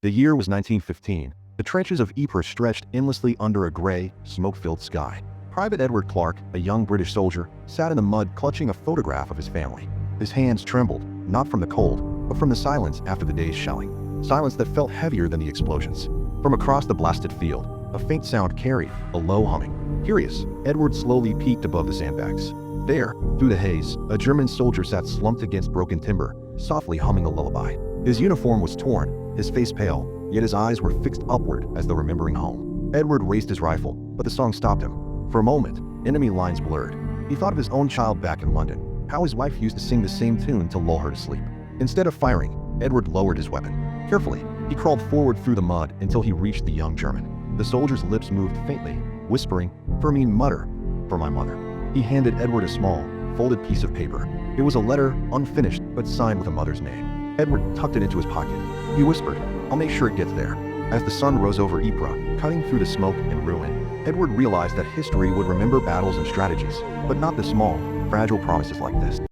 The year was 1915. The trenches of Ypres stretched endlessly under a gray, smoke-filled sky. Private Edward Clark, a young British soldier, sat in the mud clutching a photograph of his family. His hands trembled, not from the cold, but from the silence after the day's shelling. Silence that felt heavier than the explosions. From across the blasted field, a faint sound carried, a low humming. Curious, Edward slowly peeked above the sandbags. There, through the haze, a German soldier sat slumped against broken timber, softly humming a lullaby. His uniform was torn, his face pale, yet his eyes were fixed upward as though remembering home. Edward raised his rifle, but the song stopped him. For a moment, enemy lines blurred. He thought of his own child back in London, how his wife used to sing the same tune to lull her to sleep. Instead of firing, Edward lowered his weapon. Carefully, he crawled forward through the mud until he reached the young German. The soldier's lips moved faintly, whispering, "For me, mutter, for my mother." He handed Edward a small, folded piece of paper. It was a letter, unfinished, but signed with a mother's name. Edward tucked it into his pocket. He whispered, "I'll make sure it gets there." As the sun rose over Ypres, cutting through the smoke and ruin, Edward realized that history would remember battles and strategies, but not the small, fragile promises like this.